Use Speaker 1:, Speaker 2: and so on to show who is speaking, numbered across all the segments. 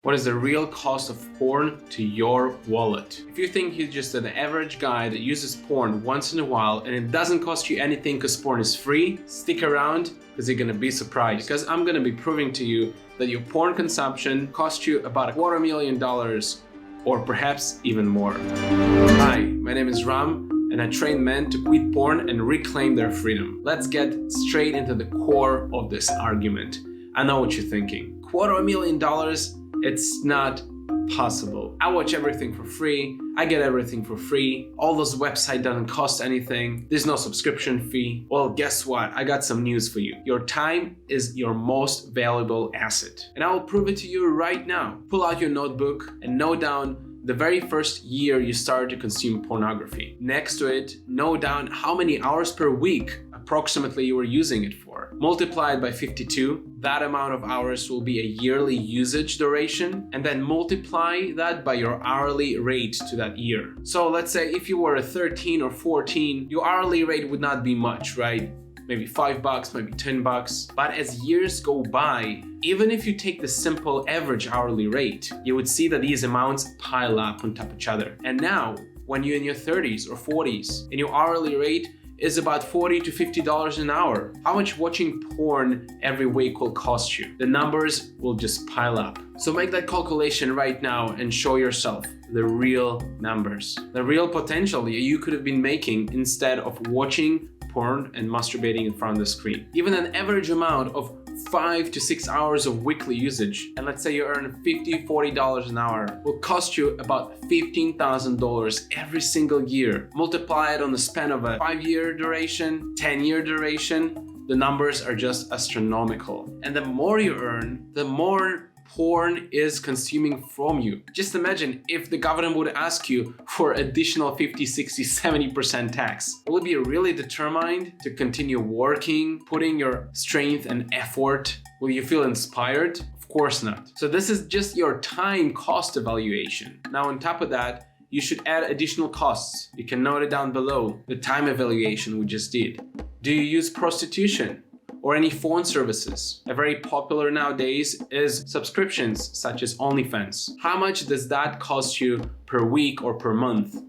Speaker 1: What is the real cost of porn to your wallet? If you think you're just an average guy that uses porn once in a while and it doesn't cost you anything because porn is free, stick around because you're gonna be surprised. Because I'm gonna be proving to you that your porn consumption costs you about $250,000 or perhaps even more. Hi, my name is Ram and I train men to quit porn and reclaim their freedom. Let's get straight into the core of this argument. I know what you're thinking. $250,000? It's not possible. I watch everything for free. I get everything for free. All those websites don't cost anything. There's no subscription fee. Well, guess what? I got some news for you. Your time is your most valuable asset. And I will prove it to you right now. Pull out your notebook and note down the very first year you started to consume pornography. Next to it, note down how many hours per week approximately you were using it for. Multiply it by 52. That amount of hours will be a yearly usage duration, and then multiply that by your hourly rate to that year. So let's say if you were a 13 or 14, your hourly rate would not be much, right? Maybe $5, maybe $10. But as years go by, even if you take the simple average hourly rate, you would see that these amounts pile up on top of each other. And now, when you're in your 30s or 40s and your hourly rate is about $40 to $50 an hour, how much watching porn every week will cost you? The numbers will just pile up. So make that calculation right now and show yourself the real numbers, the real potential you could have been making instead of watching porn and masturbating in front of the screen. Even an average amount of 5 to 6 hours of weekly usage, and let's say you earn $50, $40 an hour, will cost you about $15,000 every single year. Multiply it on the span of a 5-year duration, 10-year duration, the numbers are just astronomical. And the more you earn, the more porn is consuming from you. Just imagine if the government would ask you for additional 50, 60, 70% tax. Will you be really determined to continue working, putting your strength and effort? Will you feel inspired? Of course not. So this is just your time cost evaluation. Now on top of that, you should add additional costs. You can note it down below, the time evaluation we just did. Do you use prostitution or any phone services? A very popular nowadays is subscriptions such as OnlyFans. How much does that cost you per week or per month?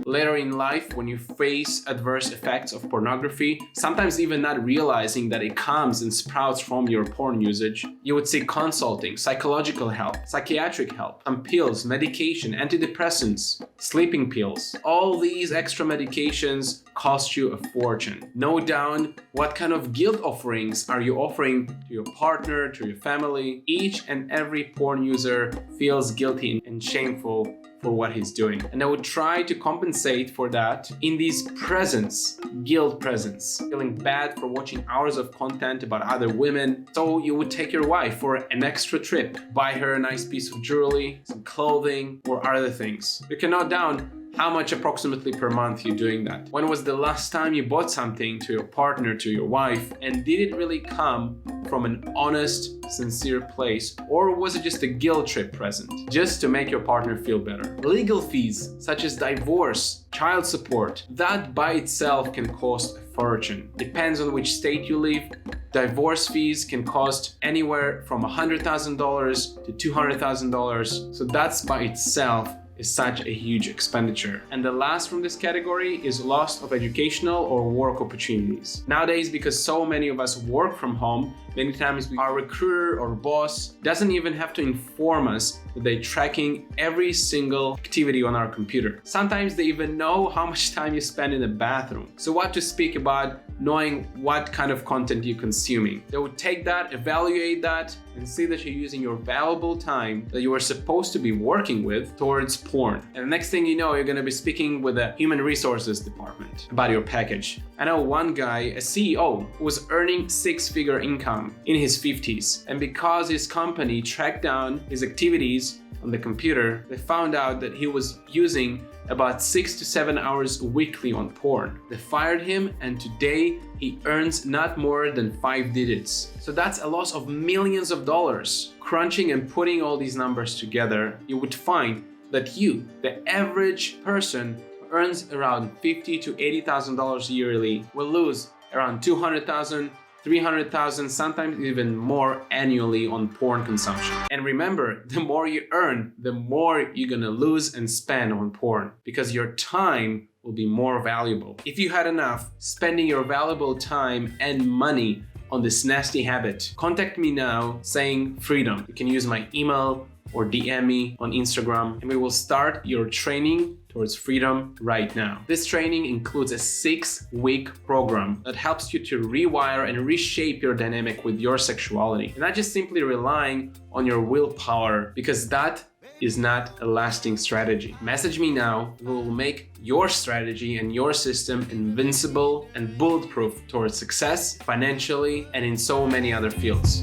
Speaker 1: Later in life, when you face adverse effects of pornography, sometimes even not realizing that it comes and sprouts from your porn usage, you would seek consulting, psychological help, psychiatric help, some pills, medication, antidepressants, sleeping pills. All these extra medications cost you a fortune. Note down what kind of guilt offerings are you offering to your partner, to your family. Each and every porn user feels guilty and shameful for what he's doing. And I would try to compensate for that in these presents, guilt presents, feeling bad for watching hours of content about other women. So you would take your wife for an extra trip, buy her a nice piece of jewelry, some clothing, or other things. You can note down how much approximately per month you're doing that. When was the last time you bought something to your partner, to your wife, and did it really come from an honest, sincere place, or was it just a guilt trip present, just to make your partner feel better? Legal fees, such as divorce, child support, that by itself can cost a fortune. Depends on which state you live. Divorce fees can cost anywhere from $100,000 to $200,000. So that's by itself is such a huge expenditure. And the last from this category is loss of educational or work opportunities. Nowadays, because so many of us work from home, many times our recruiter or boss doesn't even have to inform us that they're tracking every single activity on our computer. Sometimes they even know how much time you spend in the bathroom. So what to speak about knowing what kind of content you're consuming. They would take that, evaluate that, and see that you're using your valuable time that you are supposed to be working with towards porn. And the next thing you know, you're gonna be speaking with the human resources department about your package. I know one guy, a CEO, who was earning 6-figure income in his 50s. And because his company tracked down his activities on the computer, they found out that he was using about 6 to 7 hours weekly on porn. They fired him, and today he earns not more than 5 digits. So that's a loss of millions of dollars. Crunching and putting all these numbers together, you would find that you, the average person who earns around $50,000 to $80,000 yearly, will lose around $200,000 300,000, sometimes even more annually on porn consumption. And remember, the more you earn, the more you're gonna lose and spend on porn, because your time will be more valuable. If you had enough spending your valuable time and money on this nasty habit, contact me now saying freedom. You can use my email or DM me on Instagram, and we will start your training towards freedom right now. This training includes a 6-week program that helps you to rewire and reshape your dynamic with your sexuality, and not just simply relying on your willpower, because that is not a lasting strategy. Message me now. We will make your strategy and your system invincible and bulletproof towards success financially and in so many other fields.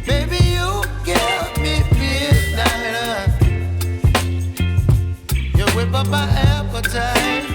Speaker 2: Baby, you give me midnight. You whip up my appetite.